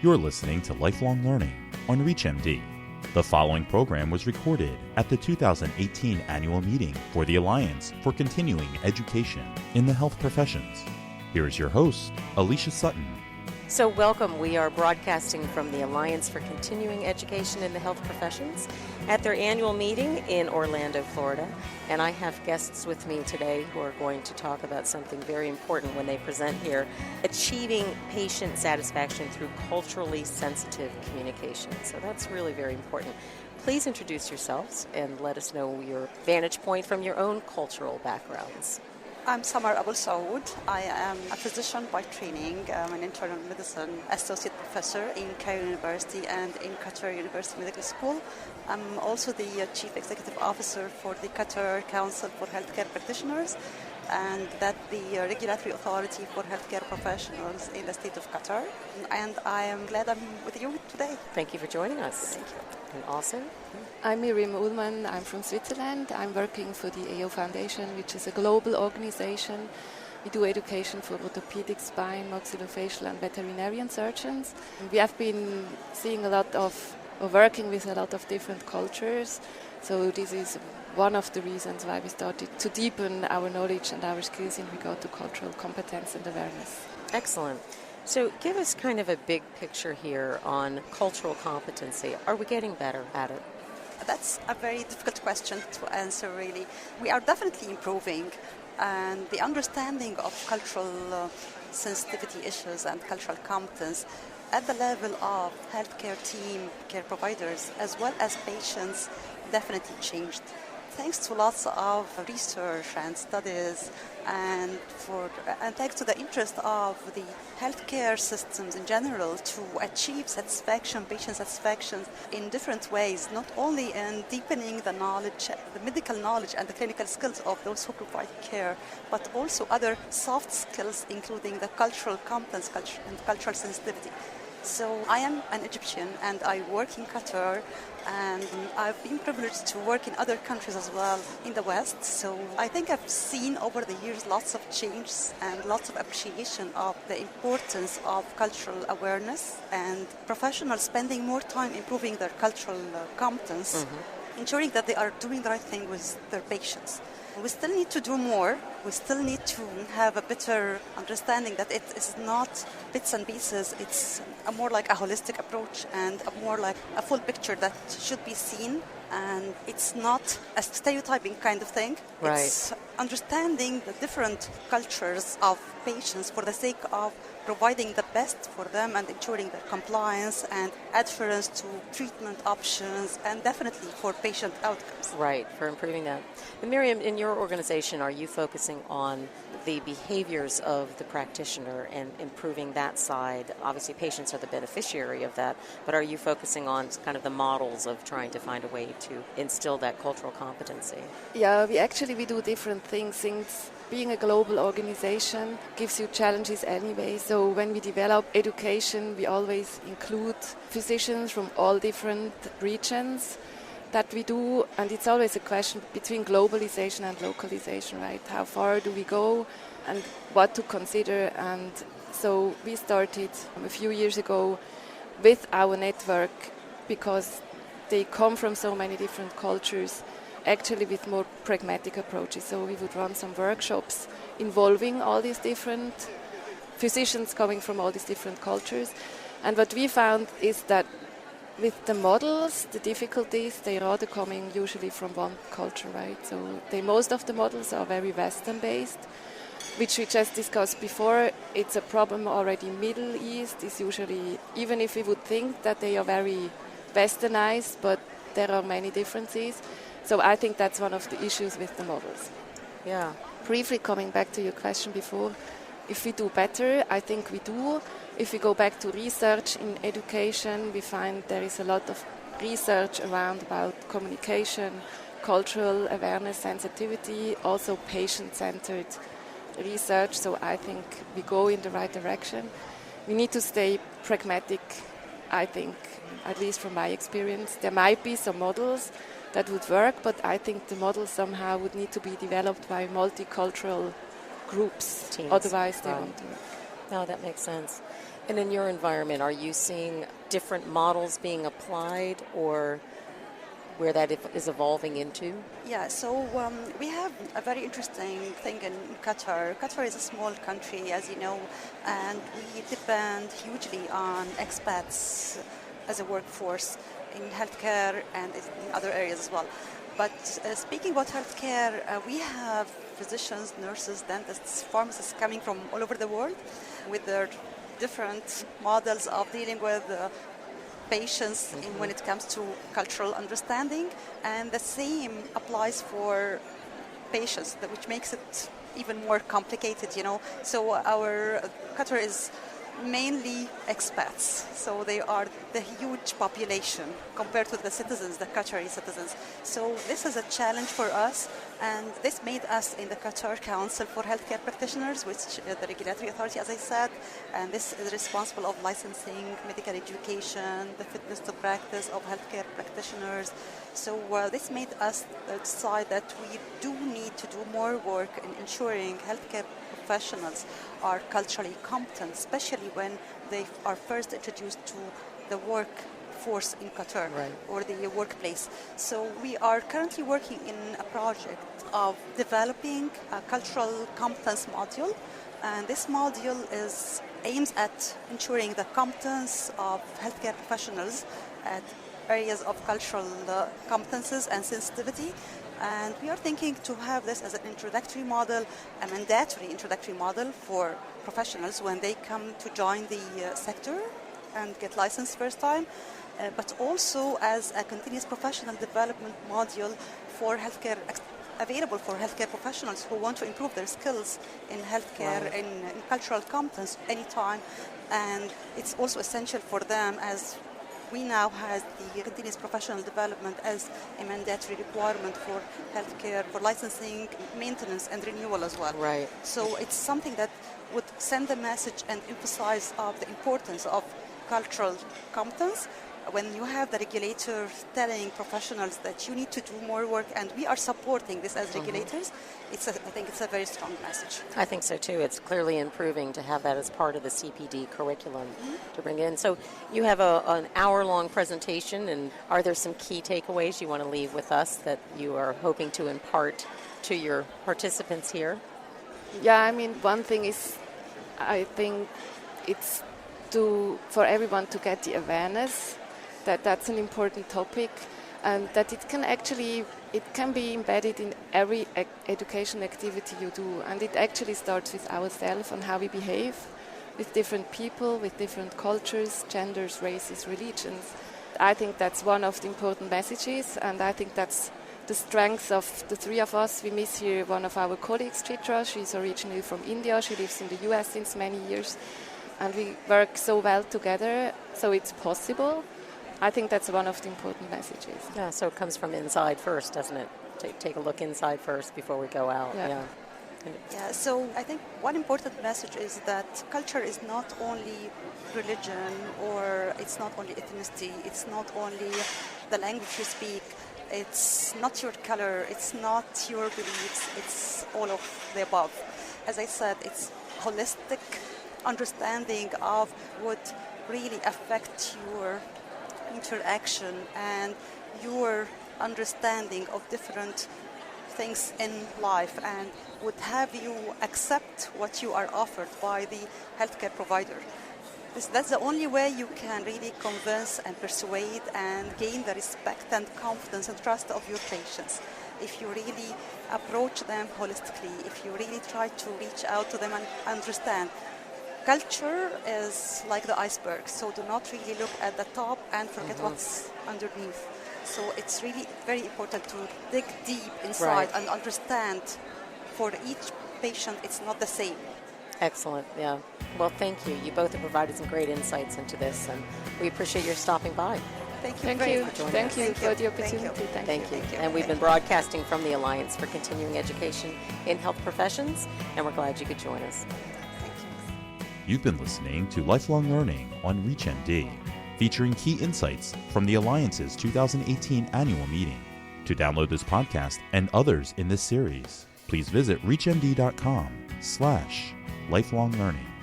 You're listening to Lifelong Learning on ReachMD. The following program was recorded at the 2018 annual meeting for the Alliance for Continuing Education in the Health Professions. Here's your host, Alicia Sutton. So welcome. We are broadcasting from the Alliance for Continuing Education in the Health Professions at their annual meeting in Orlando, Florida. And I have guests with me today who are going to talk about something very important when they present here, achieving patient satisfaction through culturally sensitive communication. So that's really very important. Please introduce yourselves and let us know your vantage point from your own cultural backgrounds. I'm Samar Aboulsoud. I am a physician by training. I'm an internal medicine associate professor in Cairo University and in Qatar University Medical School. I'm also the chief executive officer for the Qatar Council for Healthcare Practitioners, and that's the regulatory authority for healthcare professionals in the state of Qatar. And I am glad I'm with you today. Thank you for joining us. Thank you. And also, I'm Miriam Uhlmann. I'm from Switzerland. I'm working for the AO Foundation, which is a global organization. We do education for orthopedic, spine, maxillofacial and veterinarian surgeons. We have been seeing working with a lot of different cultures. So this is one of the reasons why we started to deepen our knowledge and our skills in regard to cultural competence and awareness. excellent. So give us kind of a big picture here on cultural competency. Are we getting better at it? That's a very difficult question to answer, really. We are definitely improving, and the understanding of cultural sensitivity issues and cultural competence at the level of healthcare team, care providers, as well as patients, definitely changed. Thanks to lots of research and studies, and thanks to the interest of the healthcare systems in general to achieve satisfaction, patient satisfaction in different ways, not only in deepening the knowledge, the medical knowledge and the clinical skills of those who provide care, but also other soft skills, including the cultural competence and cultural sensitivity. So I am an Egyptian and I work in Qatar, and I've been privileged to work in other countries as well in the West. So I think I've seen over the years lots of change and lots of appreciation of the importance of cultural awareness and professionals spending more time improving their cultural competence, ensuring that they are doing the right thing with their patients. We still need to do more. We still need to have a better understanding that it is not bits and pieces. It's more like a holistic approach and more like a full picture that should be seen. And it's not a stereotyping kind of thing. Right. It's understanding the different cultures of patients for the sake of providing the best for them and ensuring their compliance and adherence to treatment options and definitely for patient outcomes. Right, for improving that. And Miriam, in your organization, are you focusing on the behaviors of the practitioner and improving that side? Obviously, patients are the beneficiary of that, but are you focusing on kind of the models of trying to find a way to instill that cultural competency? Yeah, we do different things. Since being a global organization gives you challenges anyway. So when we develop education, we always include physicians from all different regions that we do, and it's always a question between globalization and localization, right? How far do we go and what to consider? And so we started a few years ago with our network, because they come from so many different cultures, actually with more pragmatic approaches. So we would run some workshops involving all these different physicians coming from all these different cultures. And what we found is that with the models, the difficulties, they are rather coming usually from one culture, right? So most of the models are very Western-based, which we just discussed before. It's a problem already. Middle East is usually, even if we would think that they are very Westernized, but there are many differences. So I think that's one of the issues with the models. Yeah. Briefly coming back to your question before, if we do better, I think we do. If we go back to research in education, we find there is a lot of research around about communication, cultural awareness, sensitivity, also patient-centered research. So I think we go in the right direction. We need to stay pragmatic, I think, at least from my experience. There might be some models that would work, but I think the models somehow would need to be developed by multicultural groups. Teams. Otherwise they Right. won't work. No, that makes sense. And in your environment, are you seeing different models being applied or where that is evolving into? Yeah, so we have a very interesting thing in Qatar. Qatar is a small country, as you know, and we depend hugely on expats as a workforce in healthcare and in other areas as well. But speaking about healthcare, we have physicians, nurses, dentists, pharmacists coming from all over the world with their different models of dealing with patients when it comes to cultural understanding, and the same applies for patients, which makes it even more complicated, you know. So our Qatar is mainly expats, so they are the huge population compared to the citizens, the Qatari citizens. So this is a challenge for us, and this made us in the Qatar Council for Healthcare Practitioners, which is the regulatory authority, as I said, and this is responsible of licensing, medical education, the fitness to practice of healthcare practitioners. So this made us decide that we do need to do more work in ensuring healthcare professionals are culturally competent, especially when they are first introduced to the workforce in Qatar, right, or the workplace. So we are currently working in a project of developing a cultural competence module, and this module aims at ensuring the competence of healthcare professionals at areas of cultural competences and sensitivity. And we are thinking to have this as an introductory model, a mandatory introductory model for professionals when they come to join the sector and get licensed first time, but also as a continuous professional development module for healthcare, available for healthcare professionals who want to improve their skills in healthcare, right, in cultural competence anytime. And it's also essential for them, as we now have the continuous professional development as a mandatory requirement for healthcare, for licensing, maintenance, and renewal as well. Right. So it's something that would send a message and emphasize of the importance of cultural competence. When you have the regulator telling professionals that you need to do more work, and we are supporting this as regulators, I think it's a very strong message. I think so too. It's clearly improving to have that as part of the CPD curriculum to bring in. So you have an hour-long presentation, and are there some key takeaways you want to leave with us that you are hoping to impart to your participants here? Yeah, I mean, one thing is, I think it's for everyone to get the awareness that that's an important topic, and that it can be embedded in every education activity you do. And it actually starts with ourselves and how we behave with different people, with different cultures, genders, races, religions. I think that's one of the important messages, and I think that's the strength of the three of us. We miss here one of our colleagues, Chitra. She's originally from India. She lives in the US since many years, and we work so well together, so it's possible. I think that's one of the important messages. Yeah, so it comes from inside first, doesn't it? Take a look inside first before we go out. Yeah, so I think one important message is that culture is not only religion, or it's not only ethnicity, it's not only the language you speak, it's not your color, it's not your beliefs, it's all of the above. As I said, it's holistic understanding of what really affects your interaction and your understanding of different things in life, and would have you accept what you are offered by the healthcare provider. That's the only way you can really convince and persuade and gain the respect and confidence and trust of your patients. If you really approach them holistically, if you really try to reach out to them and understand. Culture is like the iceberg, so do not really look at the top and forget what's underneath. So it's really very important to dig deep inside and understand for each patient it's not the same. Excellent, yeah. Well, thank you. You both have provided some great insights into this, and we appreciate your stopping by. Thank you Thank very you. much. Thank you for the opportunity. Thank you. And we've been broadcasting from the Alliance for Continuing Education in Health Professions, and we're glad you could join us. You've been listening to Lifelong Learning on ReachMD, featuring key insights from the Alliance's 2018 annual meeting. To download this podcast and others in this series, please visit reachmd.com/lifelonglearning.